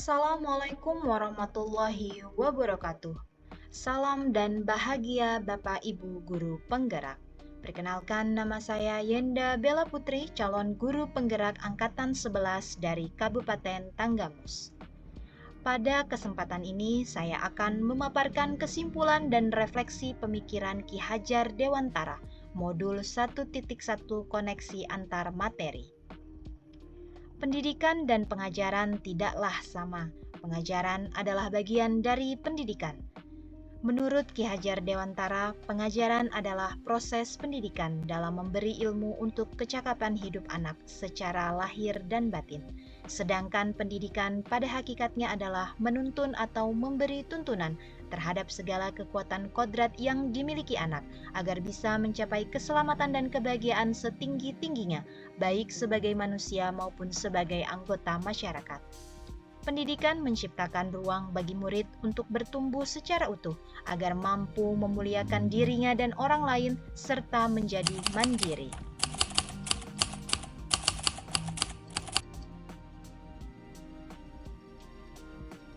Assalamualaikum warahmatullahi wabarakatuh. Salam dan bahagia Bapak Ibu Guru Penggerak. Perkenalkan, nama saya Yenda Bella Putri, calon guru penggerak Angkatan 11 dari Kabupaten Tanggamus. Pada kesempatan ini, saya akan memaparkan kesimpulan dan refleksi pemikiran Ki Hajar Dewantara, modul 1.1 koneksi antar materi. Pendidikan dan pengajaran tidaklah sama. Pengajaran adalah bagian dari pendidikan. Menurut Ki Hajar Dewantara, pengajaran adalah proses pendidikan dalam memberi ilmu untuk kecakapan hidup anak secara lahir dan batin. Sedangkan pendidikan pada hakikatnya adalah menuntun atau memberi tuntunan terhadap segala kekuatan kodrat yang dimiliki anak agar bisa mencapai keselamatan dan kebahagiaan setinggi-tingginya, baik sebagai manusia maupun sebagai anggota masyarakat. Pendidikan menciptakan ruang bagi murid untuk bertumbuh secara utuh agar mampu memuliakan dirinya dan orang lain serta menjadi mandiri.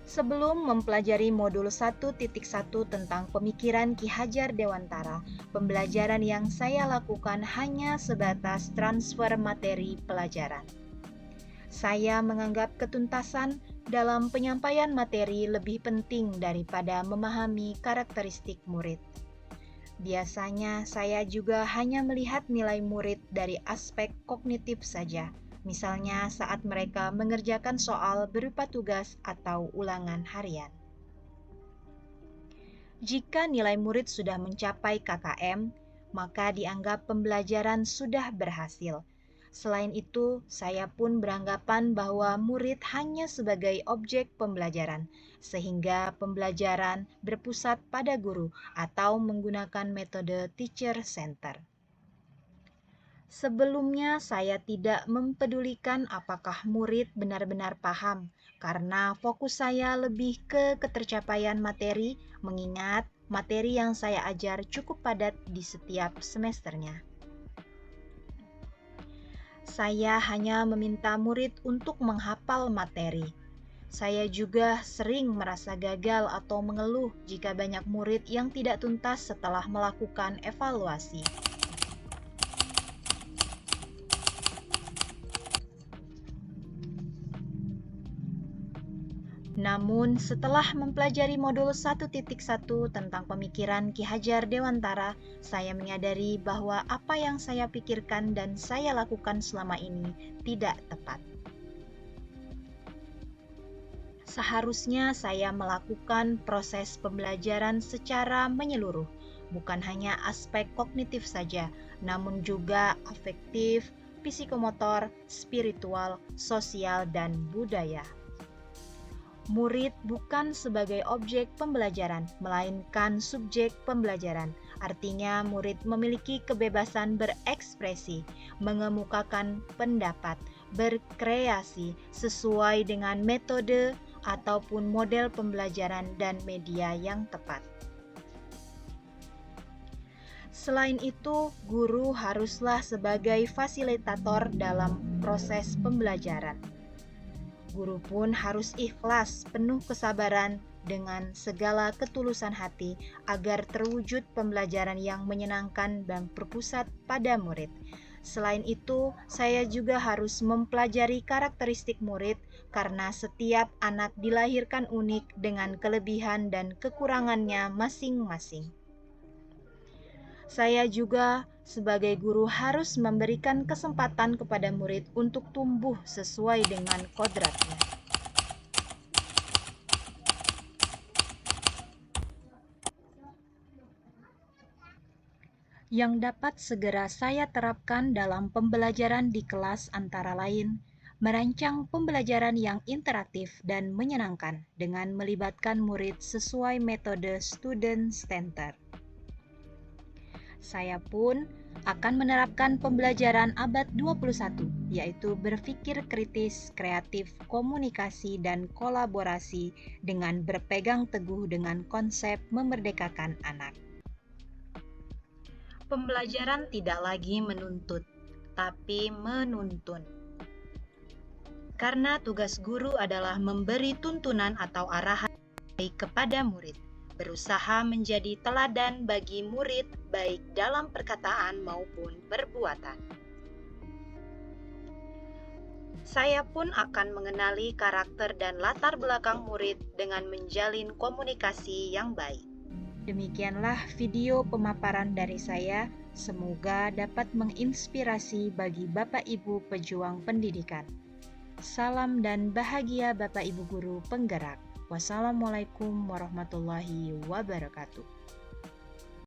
Sebelum mempelajari modul 1.1 tentang pemikiran Ki Hajar Dewantara, pembelajaran yang saya lakukan hanya sebatas transfer materi pelajaran. Saya menganggap ketuntasan dalam penyampaian materi lebih penting daripada memahami karakteristik murid. Biasanya saya juga hanya melihat nilai murid dari aspek kognitif saja, misalnya saat mereka mengerjakan soal berupa tugas atau ulangan harian. Jika nilai murid sudah mencapai KKM, maka dianggap pembelajaran sudah berhasil. Selain itu, saya pun beranggapan bahwa murid hanya sebagai objek pembelajaran, sehingga pembelajaran berpusat pada guru atau menggunakan metode teacher center. Sebelumnya saya tidak mempedulikan apakah murid benar-benar paham, karena fokus saya lebih ke ketercapaian materi, mengingat materi yang saya ajar cukup padat di setiap semesternya. Saya hanya meminta murid untuk menghafal materi. Saya juga sering merasa gagal atau mengeluh jika banyak murid yang tidak tuntas setelah melakukan evaluasi. Namun, setelah mempelajari modul 1.1 tentang pemikiran Ki Hajar Dewantara, saya menyadari bahwa apa yang saya pikirkan dan saya lakukan selama ini tidak tepat. Seharusnya saya melakukan proses pembelajaran secara menyeluruh, bukan hanya aspek kognitif saja, namun juga afektif, psikomotor, spiritual, sosial, dan budaya. Murid bukan sebagai objek pembelajaran, melainkan subjek pembelajaran. Artinya, murid memiliki kebebasan berekspresi, mengemukakan pendapat, berkreasi sesuai dengan metode ataupun model pembelajaran dan media yang tepat. Selain itu, guru haruslah sebagai fasilitator dalam proses pembelajaran. Guru pun harus ikhlas, penuh kesabaran, dengan segala ketulusan hati agar terwujud pembelajaran yang menyenangkan dan berpusat pada murid. Selain itu, saya juga harus mempelajari karakteristik murid karena setiap anak dilahirkan unik dengan kelebihan dan kekurangannya masing-masing. Saya juga sebagai guru harus memberikan kesempatan kepada murid untuk tumbuh sesuai dengan kodratnya. Yang dapat segera saya terapkan dalam pembelajaran di kelas antara lain, merancang pembelajaran yang interaktif dan menyenangkan dengan melibatkan murid sesuai metode student center. Saya pun akan menerapkan pembelajaran abad 21, yaitu berpikir kritis, kreatif, komunikasi, dan kolaborasi dengan berpegang teguh dengan konsep memerdekakan anak. Pembelajaran tidak lagi menuntut, tapi menuntun. Karena tugas guru adalah memberi tuntunan atau arahan baik kepada murid, berusaha menjadi teladan bagi murid baik dalam perkataan maupun perbuatan. Saya pun akan mengenali karakter dan latar belakang murid dengan menjalin komunikasi yang baik. Demikianlah video pemaparan dari saya. Semoga dapat menginspirasi bagi Bapak Ibu pejuang pendidikan. Salam dan bahagia Bapak Ibu guru penggerak. Wassalamualaikum warahmatullahi wabarakatuh.